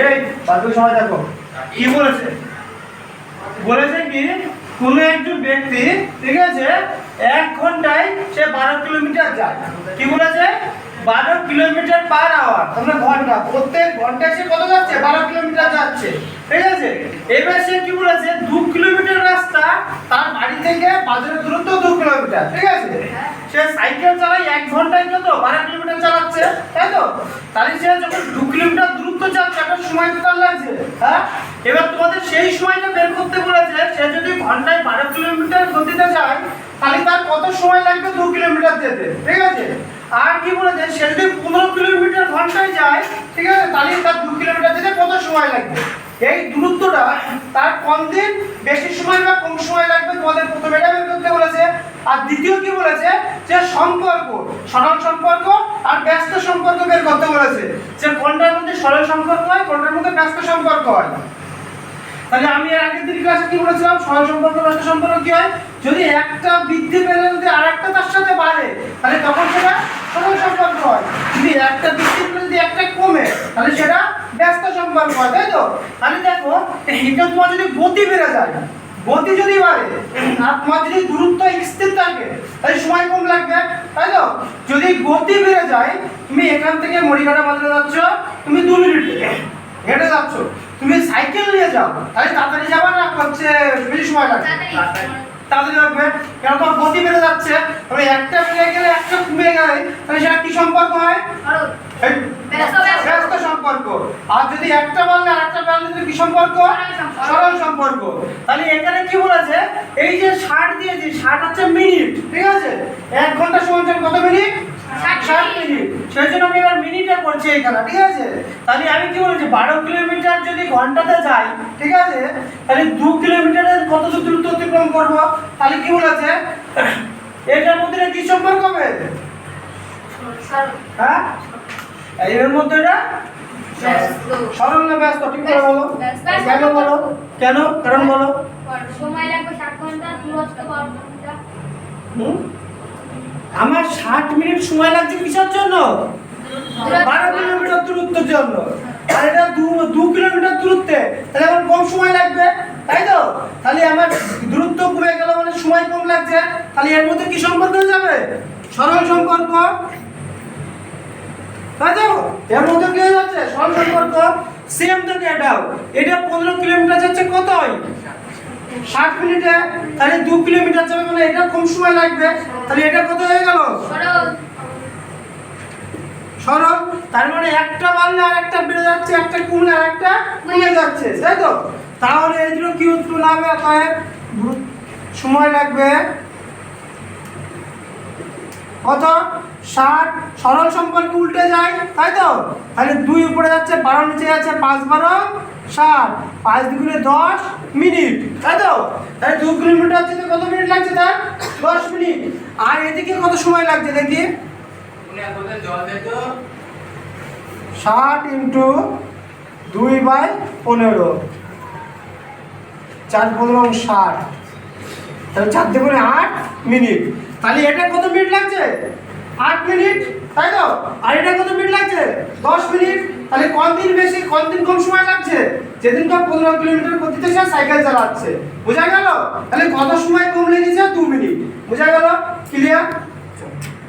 এই বাকি সময় দেখো কি বলেছে বলেছে কি কোনো একজন ব্যক্তি ঠিক আছে 1 ঘন্টায় সে 12 কিলোমিটার যায় কি বলেছে 12 কিলোমিটার পার আওয়ার মানে ঘন্টা প্রত্যেক ঘন্টায় সে কত যাচ্ছে 12 কিলোমিটার যাচ্ছে ঠিক আছে এবার সে কি বলেছে 2 কিলোমিটার রাস্তা তার বাড়ি থেকে বাজারের দূরত্ব 2 কিলোমিটার ঠিক আছে সে সাইকেল চালায় 1 ঘন্টায় কত 12 কিলোমিটার চালাচ্ছে তাই তো তাহলে সে যখন 2 কিলোমিটার দূরত্ব যাচ্ছে একটা সময় তো তার লাগছে হ্যাঁ এবার তোমাদের সেই সময়টা বের করতে বলেছে সে যদি ঘন্টায় 12 কিলোমিটার গতিতে যায় তাহলে তার কত সময় লাগবে 2 কিলোমিটার যেতে ঠিক আছে আর কি বলেছে সে যদি 15 কিলোমিটার ঘন্টায় যায় ঠিক আছে তাহলে তার 2 কিলোমিটার যেতে কত সময় লাগবে এই দূরত্বটা তার কোন দিন বেশি সময় বা কম সময় লাগবে তোমাদের প্রথমে এটা বের করতে বলেছে আর দ্বিতীয় কি বলেছে যে সম্পর্ক সরল সম্পর্ক আর ব্যস্ত সম্পর্ক বের করতে বলেছে যে কোনটার মধ্যে সরল সম্পর্ক হয় কোনটার মধ্যে ব্যস্ত সম্পর্ক হয় তাহলে আমি এর আগের দিন ক্লাসে কি বলেছিলাম সরল সম্পর্ক ব্যস্ত সম্পর্ক কি হয় যদি একটা বৃদ্ধি পেলে যদি আরেকটা তার সাথে বাড়ে তাহলে তখন সেটা সরল সম্পর্ক হয় যদি একটা বৃদ্ধি পেলে যদি একটা কমে তাহলে সেটা ব্যস্ত সম্পর্ক হয় তাই তো তাহলে দেখো এটা তোমার যদি গতি বেড়ে যায় গতি যদি বাড়ে আর তোমার যদি দূরত্ব স্থির থাকে তাহলে সময় কম লাগবে তাই তো যদি গতি বেড়ে যায় তুমি এখান থেকে মরিঘাটা বাজারে যাচ্ছ তুমি 2 মিনিটে হেঁটে যাচ্ছ তুমি সাইকেল নিয়ে যাও তাহলে তাড়াতাড়ি যাবে না হচ্ছে বেশি সময় লাগবে তাড়াতাড়ি লাগবে কেন তোমার গতি বেড়ে যাচ্ছে তবে একটা বেড়ে গেলে একটা কমে গেলে তাহলে সেটা কি সম্পর্ক হয় ব্যস্ত সম্পর্ক আর যদি একটা বাড়লে আর একটা বাড়লে কি সম্পর্ক সরল সম্পর্ক তাহলে এখানে কি বলেছে এই যে 60 দিয়েছি 60 হচ্ছে মিনিট ঠিক আছে 1 ঘন্টা সমান কত মিনিট 60 মিনিট সেই জন্য আমি এবার মিনিটে করছি এখানে ঠিক আছে তাহলে আমি কি বলছি 12 কিলোমিটার যদি ঘন্টাতে যাই ঠিক আছে তাহলে 2 কিলোমিটারের কত দূরত্ব অতিক্রম করব তাহলে কি বলেছে এটার মধ্যে কি সম্পর্ক হবে হ্যাঁ এর মধ্যে এটা সরল না ব্যস্ত ঠিক করে বলো কেন বলো কেন কারণ বলো সময় লাগবে 60 ঘন্টা দূরত্ব 12 ঘন্টা আমার 60 মিনিট সময় লাগছে কিসের জন্য 12 কিলোমিটার দূরত্বের জন্য আর এটা 2 কিলোমিটার দূরত্বে তাহলে আমার কম সময় লাগবে তাই তো তাহলে আমার দূরত্ব কমে গেল মানে সময় কম লাগছে তাহলে এর মধ্যে কি সম্পর্ক হয়ে যাবে সরল সম্পর্ক তাই তো এর মধ্যে কি হয়ে যাচ্ছে সরল সম্পর্ক সেম থেকে এটাও এটা 15 কিলোমিটার যাচ্ছে কত হয় 60 মিনিটে তাহলে 2 কিলোমিটার যাবে মানে এটা কম সময় লাগবে তাহলে এটা কত হয়ে গেল সরল তার মানে একটা বাড়লে আরেকটা বেড়ে যাচ্ছে একটা কমলে আরেকটা কমে যাচ্ছে তাই তো তাহলে এই জন্য কি উত্তর লাগবে অতএব সময় লাগবে কত 60 সরল সম্পর্ক উল্টে যায় তাই তো তাহলে 2 উপরে যাচ্ছে 12 নিচে যাচ্ছে 5 12 60 5 দুগুণে 10 মিনিট তাই তো তাহলে 2 কিলোমিটার যেতে কত মিনিট লাগছে তার 10 মিনিট আর এদিকে কত সময় লাগছে দেখি 60 ইন্টু 2/15 4 15 60 তাহলে 4 দুগুণে 8 মিনিট তাহলে এটা কত মিনিট লাগছে 8 মিনিট তাই তো আর এটা কত মিনিট লাগছে 10 মিনিট তাহলে কোন দিন বেশি কোন দিন কম সময় লাগছে যেদিন তো 15 কিলোমিটার গতিতে সে সাইকেল চালাচ্ছে বোঝা গেল তাহলে কত সময় কম লেগেছে 2 মিনিট বোঝা গেল ক্লিয়ার